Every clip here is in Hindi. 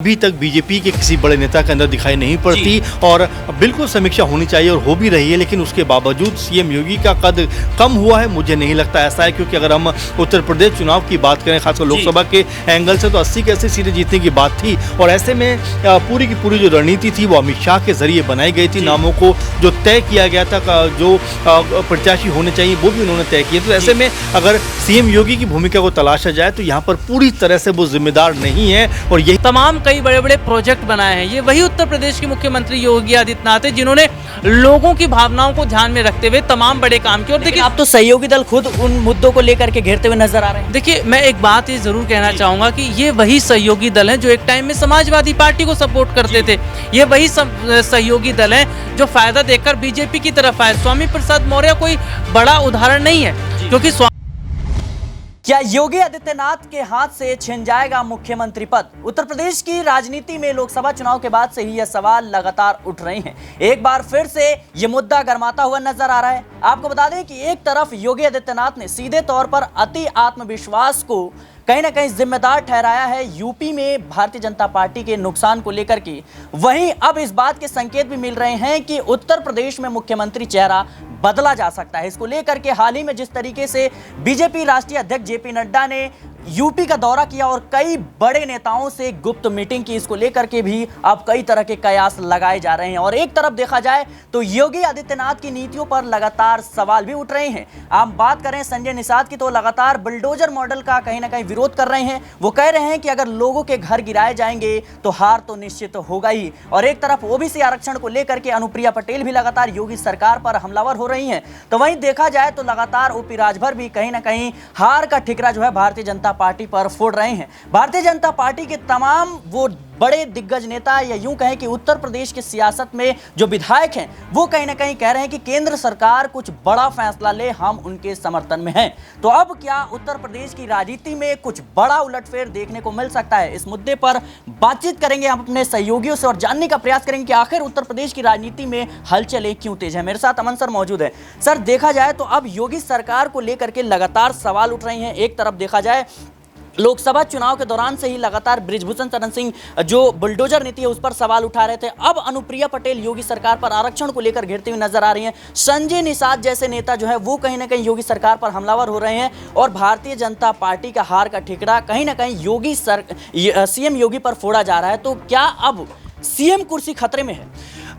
अभी तक बीजेपी के किसी बड़े नेता के अंदर दिखाई नहीं पड़ती और बिल्कुल समीक्षा होनी चाहिए और हो भी रही है, लेकिन उसके बावजूद सीएम योगी का कद कम हुआ है। मुझे नहीं लगता ऐसा है, क्योंकि अगर हम उत्तर प्रदेश चुनाव की बात करें, खासकर लोकसभा के एंगल से, तो 80 की 80 सीटें जीतने की बात थी और ऐसे में पूरी की पूरी जो रणनीति थी वो अमित शाह के जरिए बनाई गई थी। नामों को जो तय किया गया था, जो प्रत्याशी होने चाहिए वो भी उन्होंने तय किए। तो ऐसे में अगर सीएम योगी की भूमिका को तलाशा जाए तो यहाँ पर पूरी तरह से वो जिम्मेदार नहीं है और यही तमाम कई बड़े बड़े प्रोजेक्ट बनाए हैं। ये वही उत्तर प्रदेश के मुख्यमंत्री योगी आदित्यनाथ है जिन्होंने लोगों की भावनाओं को ध्यान में रखते हुए तमाम बड़े काम किए। और देखिए, आप तो सहयोगी दल खुद उन मुद्दों को लेकर के घेरते हुए नजर आ रहे हैं। देखिए, मैं एक बात ये जरूर कहना चाहूंगा कि ये वही सहयोगी दल हैं जो एक टाइम में समाजवादी पार्टी को सपोर्ट करते थे। ये वही सहयोगी दल हैं जो फायदा देखकर बीजेपी की तरफ आए। स्वामी प्रसाद मौर्य कोई बड़ा उदाहरण नहीं है, क्योंकि क्या योगी आदित्यनाथ के हाथ से छिन जाएगा मुख्यमंत्री पद? उत्तर प्रदेश की राजनीति में लोकसभा चुनाव के बाद से ही यह सवाल लगातार उठ रहे हैं। एक बार फिर से यह मुद्दा गर्माता हुआ नजर आ रहा है। आपको बता दें कि एक तरफ योगी आदित्यनाथ ने सीधे तौर पर अति आत्मविश्वास को कहीं ना कहीं जिम्मेदार ठहराया है यूपी में भारतीय जनता पार्टी के नुकसान को लेकर के। वहीं अब इस बात के संकेत भी मिल रहे हैं कि उत्तर प्रदेश में मुख्यमंत्री चेहरा बदला जा सकता है। इसको लेकर के हाल ही में जिस तरीके से बीजेपी राष्ट्रीय अध्यक्ष जेपी नड्डा ने यूपी का दौरा किया और कई बड़े नेताओं से गुप्त मीटिंग की, इसको लेकर के भी अब कई तरह के कयास लगाए जा रहे हैं। और एक तरफ देखा जाए तो योगी आदित्यनाथ की नीतियों पर लगातार सवाल भी उठ रहे हैं। आप बात करें संजय निषाद की, तो लगातार बुलडोजर मॉडल का कहीं ना कहीं विरोध कर रहे हैं। वो कह रहे हैं कि अगर लोगों के घर गिराए जाएंगे तो हार तो निश्चित होगा ही। और एक तरफ ओबीसी आरक्षण को लेकर के अनुप्रिया पटेल भी लगातार योगी सरकार पर हमलावर हो रही हैं। तो वहीं देखा जाए तो लगातार ओपी राजभर भी कहीं ना कहीं हार का ठिकरा जो है भारतीय जनता पार्टी पर फोड़ रहे हैं। भारतीय जनता पार्टी के तमाम वो बड़े दिग्गज नेता, या यूं कहें कि उत्तर प्रदेश की सियासत में जो विधायक हैं, वो कहीं ना कहीं कह रहे हैं कि केंद्र सरकार कुछ बड़ा फैसला ले, हम उनके समर्थन में हैं। तो अब क्या उत्तर प्रदेश की राजनीति में कुछ बड़ा उलटफेर देखने को मिल सकता है? इस मुद्दे पर बातचीत करेंगे हम अपने सहयोगियों से और जानने का प्रयास करेंगे कि आखिर उत्तर प्रदेश की राजनीति में हलचलें क्यों तेज है। मेरे साथ अमन सर मौजूद है। सर, देखा जाए तो अब योगी सरकार को लेकर के लगातार सवाल उठ रहे हैं। एक तरफ देखा जाए लोकसभा चुनाव के दौरान से ही लगातार बृजभूषण शरण सिंह जो बुलडोजर नीति है उस पर सवाल उठा रहे थे। अब अनुप्रिया पटेल योगी सरकार पर आरक्षण को लेकर घेरते हुए नजर आ रही हैं। संजय निषाद जैसे नेता जो है वो कहीं ना कहीं योगी सरकार पर हमलावर हो रहे हैं और भारतीय जनता पार्टी का हार का ठिकरा कहीं ना कहीं सीएम योगी पर फोड़ा जा रहा है। तो क्या अब सीएम कुर्सी खतरे में है?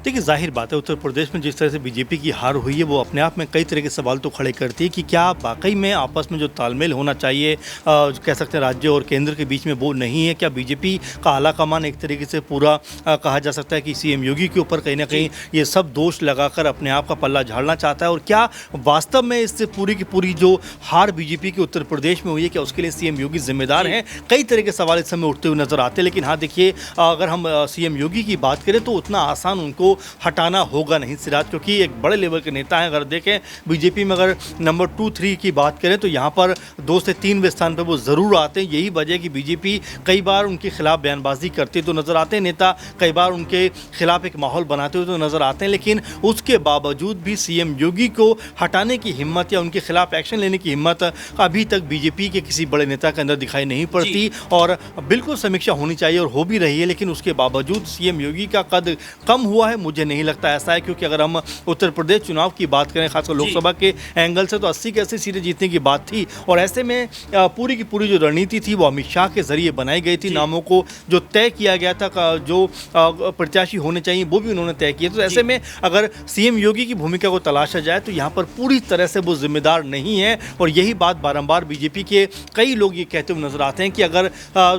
देखिए, जाहिर बात है, उत्तर प्रदेश में जिस तरह से बीजेपी की हार हुई है वो अपने आप में कई तरह के सवाल तो खड़े करती है कि क्या वाकई में आपस में जो तालमेल होना चाहिए, कह सकते हैं राज्य और केंद्र के बीच में, वो नहीं है। क्या बीजेपी का आला कमान एक तरीके से पूरा कहा जा सकता है कि सीएम योगी के ऊपर कहीं ना कहीं ये सब दोष लगाकर अपने आप का पल्ला झाड़ना चाहता है? और क्या वास्तव में इससे पूरी की पूरी जो हार बीजेपी के उत्तर प्रदेश में हुई है, क्या उसके लिए सीएम योगी जिम्मेदार हैं? कई तरह के सवाल इस समय उठते हुए नजर आते हैं। लेकिन हाँ, देखिए, अगर हम सीएम योगी की बात करें तो उतना आसान उनको हटाना होगा नहीं सिराज, क्योंकि एक बड़े लेवल के नेता हैं। अगर देखें बीजेपी में अगर नंबर 2-3 की बात करें तो यहाँ पर 2 से 3वें स्थान पर वो ज़रूर आते हैं। यही वजह है कि बीजेपी कई बार उनके खिलाफ बयानबाजी करते तो नज़र आते हैं, नेता कई बार उनके खिलाफ एक माहौल बनाते हुए तो नज़र आते हैं। लेकिन उसके बावजूद भी सीएम योगी को हटाने की हिम्मत या उनके खिलाफ एक्शन लेने की हिम्मत अभी तक बीजेपी के किसी बड़े नेता के अंदर दिखाई नहीं पड़ती और बिल्कुल समीक्षा होनी चाहिए और हो भी रही है, लेकिन उसके बावजूद सीएम योगी का कद कम हुआ है। मुझे नहीं लगता ऐसा है, क्योंकि अगर हम उत्तर प्रदेश चुनाव की बात करें, खासकर लोकसभा के एंगल से, तो 80 की 80 सीटें जीतने की बात थी और ऐसे में पूरी की पूरी जो रणनीति थी वो अमित शाह के जरिए बनाई गई थी। नामों को जो तय किया गया था, जो प्रत्याशी होने चाहिए वो भी उन्होंने तय किए। तो ऐसे में अगर सीएम योगी की भूमिका को तलाशा जाए तो यहाँ पर पूरी तरह से वो जिम्मेदार नहीं है और यही बात बारंबार बीजेपी के कई लोग ये कहते हुए नजर आते हैं कि अगर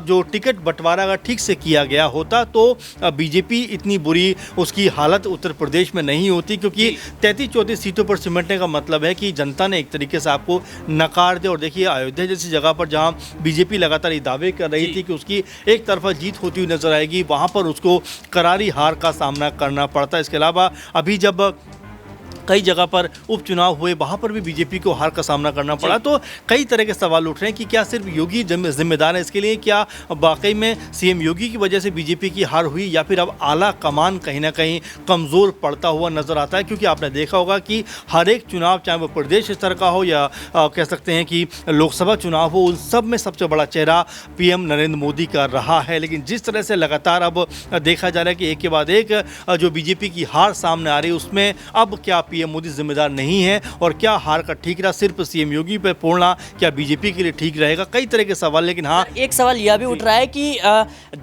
जो टिकट बंटवारा अगर ठीक से किया गया होता तो बीजेपी इतनी बुरी उसकी हालत उत्तर प्रदेश में नहीं होती, क्योंकि 33-34 सीटों पर सिमटने का मतलब है कि जनता ने एक तरीके से आपको नकार दे। और देखिए, अयोध्या जैसी जगह पर जहां बीजेपी लगातार ये दावे कर रही थी कि उसकी एक तरफा जीत होती हुई नजर आएगी, वहां पर उसको करारी हार का सामना करना पड़ता है। इसके अलावा अभी जब कई जगह पर उपचुनाव हुए, वहाँ पर भी बीजेपी को हार का सामना करना पड़ा। तो कई तरह के सवाल उठ रहे हैं कि क्या सिर्फ योगी जिम्मेदार है इसके लिए, क्या वाकई में सीएम योगी की वजह से बीजेपी की हार हुई, या फिर अब आला कमान कहीं ना कहीं कमज़ोर पड़ता हुआ नजर आता है। क्योंकि आपने देखा होगा कि हर एक चुनाव, चाहे वो प्रदेश स्तर का हो या कह सकते हैं कि लोकसभा चुनाव हो, उन सब में सबसे बड़ा चेहरा पीएम नरेंद्र मोदी का रहा है। लेकिन जिस तरह से लगातार अब देखा जा रहा है कि एक के बाद एक जो बीजेपी की हार सामने आ रही है, उसमें अब क्या पीएम मोदी जिम्मेदार नहीं है, और क्या हार का ठीकरा सिर्फ सीएम योगी पर फोड़ना क्या बीजेपी के लिए ठीक रहेगा? कई तरह के सवाल। लेकिन हाँ, एक सवाल यह भी उठ रहा है कि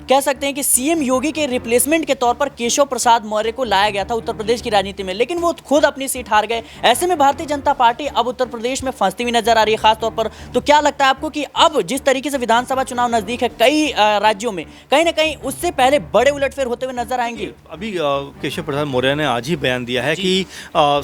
कह सकते हैं कि सीएम योगी के रिप्लेसमेंट के तौर पर केशव प्रसाद मौर्य को लाया गया था उत्तर प्रदेश की राजनीति में, लेकिन वो खुद अपनी सीट हार गए। ऐसे में भारतीय जनता पार्टी अब उत्तर प्रदेश में फंसती हुई नजर आ रही है खास तौर पर। तो क्या लगता है आपको कि अब जिस तरीके से विधानसभा चुनाव नजदीक है कई राज्यों में, कहीं ना कहीं उससे पहले बड़े उलटफेर होते हुए नजर आएंगे? अभी केशव प्रसाद मौर्य ने आज ही बयान दिया है कि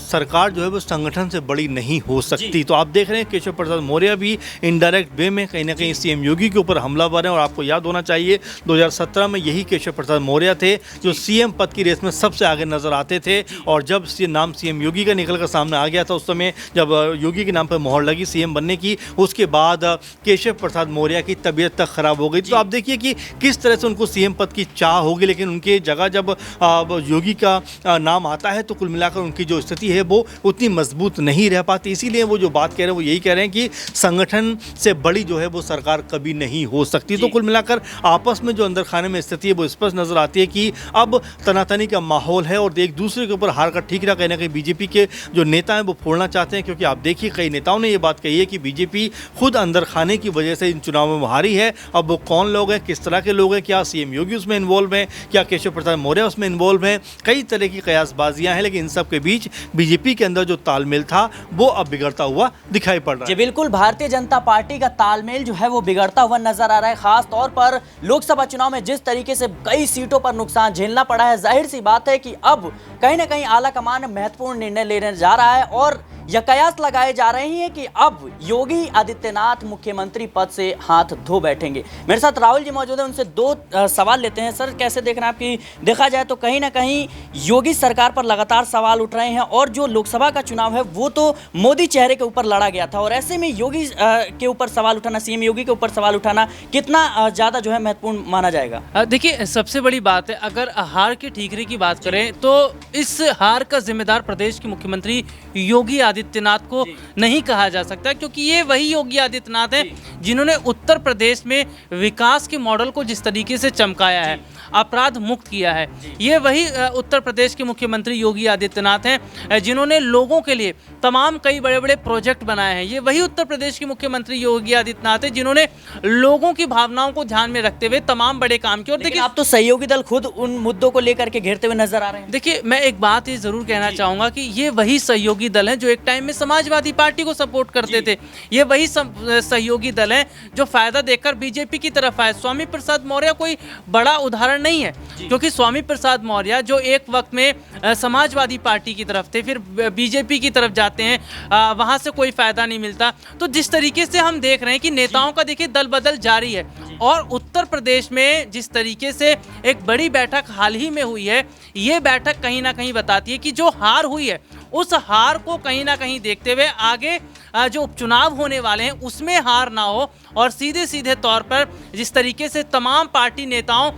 सरकार जो है वो संगठन से बड़ी नहीं हो सकती। तो आप देख रहे हैं केशव प्रसाद मौर्य भी इनडायरेक्ट वे में कहीं ना कहीं सीएम योगी के ऊपर हमलावर हैं। और आपको याद होना चाहिए 2017 में यही केशव प्रसाद मौर्य थे जो सीएम पद की रेस में सबसे आगे नजर आते थे। और जब नाम सीएम योगी का निकल कर सामने आ गया था, उस समय जब योगी के नाम पर मोहर लगी सीएम बनने की, उसके बाद केशव प्रसाद मौर्य की तबीयत तक खराब हो गई। तो आप देखिए कि किस तरह से उनको सीएम पद की चाह होगी, लेकिन उनके जगह जब योगी का नाम आता है तो कुल मिलाकर उनकी जो स्थिति है वो उतनी मजबूत नहीं रह पाती। इसीलिए वो जो बात कह रहे हैं वो यही कह रहे हैं कि संगठन से बड़ी जो है वो सरकार कभी नहीं हो सकती। तो कुल मिलाकर आपस में जो अंदर खाने में स्थिति है वो स्पष्ट नजर आती है कि अब तनातनी का माहौल है और एक दूसरे के ऊपर हार का ठीकरा कहीं ना कहीं बीजेपी के जो नेता हैं वो फोड़ना चाहते हैं। क्योंकि आप देखिए कई नेताओं ने ये बात कही है कि बीजेपी खुद अंदर खाने की वजह से इन चुनावों में हारी है। अब वो कौन लोग हैं, किस तरह के लोग हैं, क्या सीएम योगी उसमें इन्वॉल्व हैं, क्या केशव प्रसाद मौर्य उसमें इन्वॉल्व हैं, कई तरह की कयासबाजियां हैं। लेकिन इन सब के बीच बीजेपी के अंदर जो तालमेल था वो अब बिगड़ता हुआ दिखाई पड़ रहा है। जी बिल्कुल, भारतीय जनता पार्टी का तालमेल जो है वो बिगड़ता हुआ नजर आ रहा है। खास तौर पर लोकसभा चुनाव में जिस तरीके से कई सीटों पर नुकसान झेलना पड़ा है, जाहिर सी बात है कि अब कहीं ना कहीं आला कमान महत्वपूर्ण निर्णय लेने जा रहा है और यह कयास लगाए जा रहे हैं कि अब योगी आदित्यनाथ मुख्यमंत्री पद से हाथ धो बैठेंगे। मेरे साथ राहुल जी मौजूद हैं, उनसे दो सवाल लेते हैं। सर, कैसे देख रहे हैं आपकी? देखा जाए तो कहीं ना कहीं योगी सरकार पर लगातार सवाल उठ रहे हैं और जो लोकसभा का चुनाव है वो तो मोदी चेहरे के ऊपर लड़ा गया था, और ऐसे में योगी के ऊपर सवाल उठाना, सीएम योगी के ऊपर सवाल उठाना कितना ज़्यादा जो है महत्वपूर्ण माना जाएगा? देखिए, सबसे बड़ी बात है, अगर हार के ठीकरे की बात करें तो इस हार का जिम्मेदार प्रदेश के मुख्यमंत्री योगी आदित्यनाथ को नहीं कहा जा सकता, क्योंकि ये वही योगी आदित्यनाथ हैं जिन्होंने उत्तर प्रदेश में विकास के मॉडल को जिस तरीके से चमकाया है, अपराध मुक्त किया है। ये वही उत्तर प्रदेश के मुख्यमंत्री योगी आदित्यनाथ हैं जिन्होंने लोगों के लिए तमाम कई बड़े बड़े प्रोजेक्ट बनाए हैं। ये वही उत्तर प्रदेश के मुख्यमंत्री योगी आदित्यनाथ हैं जिन्होंने लोगों की भावनाओं को ध्यान में रखते हुए तमाम बड़े काम किए। और देखिए, आप तो सहयोगी दल खुद उन मुद्दों को लेकर के घेरते हुए नजर आ रहे हैं। देखिए, मैं एक बात ये जरूर कहना चाहूंगा कि ये वही सहयोगी दल हैं जो एक टाइम में समाजवादी पार्टी को सपोर्ट करते थे। ये वही सहयोगी दल हैं जो फायदा देखकर बीजेपी की तरफ आए। स्वामी प्रसाद मौर्य कोई बड़ा उदाहरण नहीं है, क्योंकि स्वामी प्रसाद मौर्य जो एक वक्त में समाजवादी पार्टी की तरफ थे, फिर बीजेपी की तरफ जाते हैं, वहां से कोई फायदा नहीं मिलता। तो जिस तरीके से हम देख रहे हैं कि नेताओं का देखिए दल बदल जारी है, और उत्तर प्रदेश में जिस तरीके से एक बड़ी बैठक हाल ही में हुई है, ये बैठक कहीं ना कहीं बताती है कि जो हार हुई है उस हार को कहीं ना कहीं देखते हुए आगे जो उपचुनाव होने वाले हैं उसमें हार ना हो, और सीधे सीधे तौर पर जिस तरीके से तमाम पार्टी नेताओं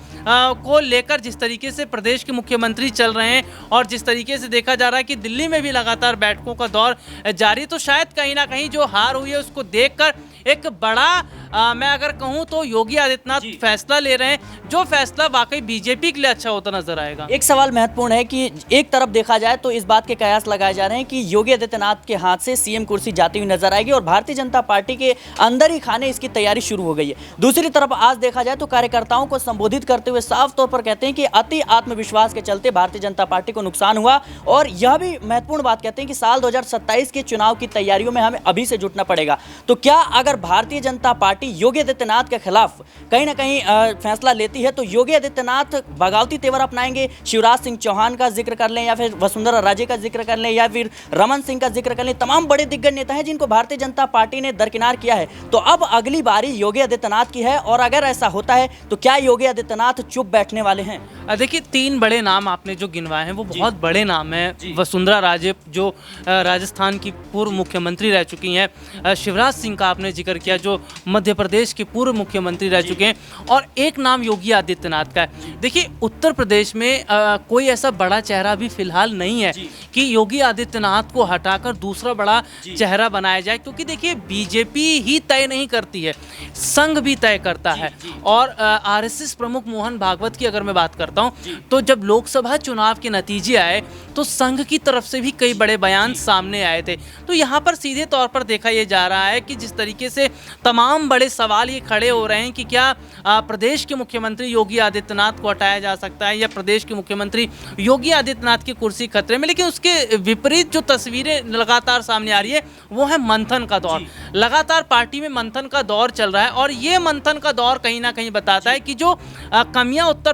को लेकर जिस तरीके से प्रदेश के मुख्यमंत्री चल रहे हैं, और जिस तरीके से देखा जा रहा है कि दिल्ली में भी लगातार बैठकों का दौर जारी, तो शायद कहीं ना कहीं जो हार हुई है उसको देखकर एक बड़ा मैं अगर कहूं तो योगी आदित्यनाथ फैसला ले रहे हैं, जो फैसला वाकई बीजेपी के लिए अच्छा होता नजर आएगा। एक सवाल महत्वपूर्ण है कि एक तरफ देखा जाए तो इस बात के कयास लगाए जा रहे हैं कि योगी आदित्यनाथ के हाथ से सीएम कुर्सी जाती हुई नजर आएगी और भारतीय जनता पार्टी के अंदर ही खाने इसकी तैयारी शुरू हो गई है। दूसरी तरफ आज देखा जाए तो कार्यकर्ताओं को संबोधित करते हुए साफ तौर पर कहते हैं कि अति आत्मविश्वास के चलते भारतीय जनता पार्टी को नुकसान हुआ, और यह भी महत्वपूर्ण बात कहते हैं कि साल 2027 के चुनाव की तैयारियों में हमें अभी से जुटना पड़ेगा। तो क्या अगर अगर भारतीय जनता पार्टी योगी आदित्यनाथ के खिलाफ कहीं ना कहीं फैसला लेती है तो योगी आदित्यनाथ बगावती तेवर अपनाएंगे। शिवराज सिंह चौहान का जिक्र कर लें या फिर वसुंधरा राजे का जिक्र कर लें या फिर रमन सिंह का जिक्र कर लें, तमाम बड़े दिग्गज नेता हैं जिनको भारतीय जनता पार्टी ने दरकिनार किया है। तो अब अगली बारी योगी आदित्यनाथ की है और अगर ऐसा होता है तो क्या योगी आदित्यनाथ चुप बैठने वाले हैं? देखिए, 3 बड़े नाम आपने जो गिनवाए हैं वो बहुत बड़े नाम हैं। वसुंधरा राजे जो राजस्थान की पूर्व मुख्यमंत्री रह चुकी हैं, शिवराज सिंह का आपने जिक्र किया जो मध्य प्रदेश के पूर्व मुख्यमंत्री रह चुके हैं, और एक नाम योगी आदित्यनाथ का है। देखिए, उत्तर प्रदेश में कोई ऐसा बड़ा चेहरा भी फिलहाल नहीं है कि योगी आदित्यनाथ को हटाकर दूसरा बड़ा चेहरा बनाया जाए, क्योंकि देखिए बीजेपी ही तय नहीं करती है, संघ भी तय करता है। और आरएसएस प्रमुख मोहन भागवत की अगर मैं बात करता हूं तो जब लोकसभा चुनाव के नतीजे आए तो संघ की तरफ से भी कई बड़े बयान सामने आए थे। तो यहाँ पर सीधे तौर पर देखा यह जा रहा है कि जिस तरीके से तमाम बड़े सवाल ये खड़े हो रहे हैं कि क्या प्रदेश के मुख्यमंत्री योगी आदित्यनाथ को हटाया जा सकता है या प्रदेश के मुख्यमंत्री योगी आदित्यनाथ की कुर्सी खतरे में, लेकिन उसके विपरीत जो तस्वीरें लगातार सामने आ रही है वो है मंथन का दौर। लगातार पार्टी में मंथन का दौर चल रहा है और ये मंथन का दौर कहीं ना कहीं बताता है कि जो कमियां उत्तर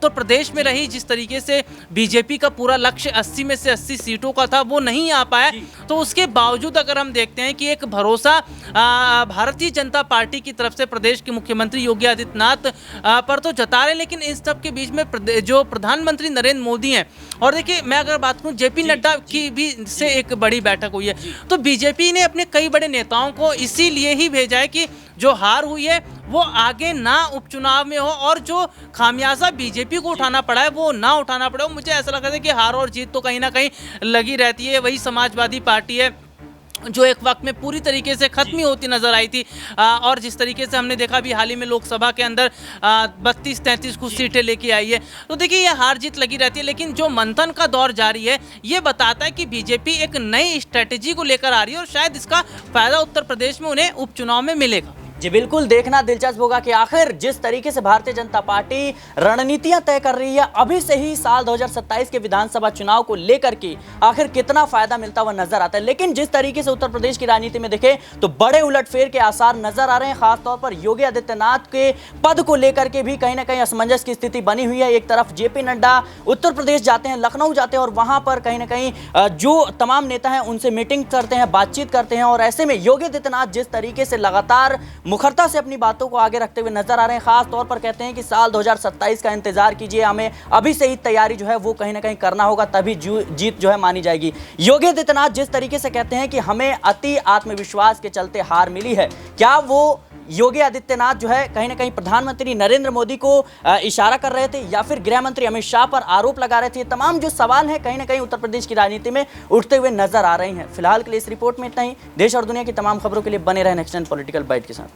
प्रदेश में रही, जिस तरीके से बीजेपी का पूरा लक्ष्य 80 में से 80 सीटों का था वो नहीं आ पाया, तो उसके बावजूद अगर हम देखते हैं कि एक भरोसा भारतीय जनता पार्टी की तरफ से प्रदेश के मुख्यमंत्री योगी आदित्यनाथ पर तो जता रहे हैं, लेकिन इस सब के बीच में जो प्रधानमंत्री नरेंद्र मोदी हैं, और देखिए मैं अगर बात करूं जेपी नड्डा की भी से एक बड़ी बैठक हुई है, तो बीजेपी ने अपने कई बड़े नेताओं को इसीलिए ही भेजा है कि जो हार हुई है वो आगे ना उपचुनाव में हो और जो खामियाजा बीजेपी को उठाना पड़ा है वो ना उठाना पड़े। मुझे ऐसा लगता है कि हार और जीत तो कहीं ना कहीं लगी रहती है। वही समाजवादी पार्टी है जो एक वक्त में पूरी तरीके से खत्म ही होती नजर आई थी, और जिस तरीके से हमने देखा भी हाल ही में लोकसभा के अंदर 32-33 कुछ सीटें लेके आई है। तो देखिए ये हार जीत लगी रहती है, लेकिन जो मंथन का दौर जारी है ये बताता है कि बीजेपी एक नई स्ट्रेटेजी को लेकर आ रही है और शायद इसका फायदा उत्तर प्रदेश में उन्हें उपचुनाव में मिलेगा। जी बिल्कुल, देखना दिलचस्प होगा कि आखिर जिस तरीके से भारतीय जनता पार्टी रणनीतियां तय कर रही है अभी से ही साल 2027 के विधानसभा चुनाव को लेकर के आखिर कितना फायदा मिलता हुआ नजर आता है। लेकिन जिस तरीके से उत्तर प्रदेश की राजनीति में देखें तो बड़े उलटफेर के आसार नजर आ रहे हैं। खासतौर पर योगी आदित्यनाथ के पद को लेकर के भी कहीं ना कहीं असमंजस की स्थिति बनी हुई है। एक तरफ जेपी नड्डा उत्तर प्रदेश जाते हैं, लखनऊ जाते हैं और वहां पर कहीं ना कहीं जो तमाम नेता हैं उनसे मीटिंग करते हैं, बातचीत करते हैं, और ऐसे में योगी आदित्यनाथ जिस तरीके से लगातार मुखरता से अपनी बातों को आगे रखते हुए नजर आ रहे हैं। खास तौर पर कहते हैं कि साल 2027 का इंतजार कीजिए, हमें अभी से ही तैयारी जो है वो कहीं ना कहीं करना होगा, तभी जीत जो है मानी जाएगी। योगी आदित्यनाथ जिस तरीके से कहते हैं कि हमें अति आत्मविश्वास के चलते हार मिली है, क्या वो योगी आदित्यनाथ जो है कहीं ना कहीं प्रधानमंत्री नरेंद्र मोदी को इशारा कर रहे थे या फिर गृह मंत्री अमित शाह पर आरोप लगा रहे थे? तमाम जो सवाल हैं कहीं ना कहीं उत्तर प्रदेश की राजनीति में उठते हुए नजर आ रहे हैं। फिलहाल के लिए इस रिपोर्ट में इतना ही। देश और दुनिया की तमाम खबरों के लिए बने रहे नेक्स्ट 10 पॉलिटिकल बाइट के साथ।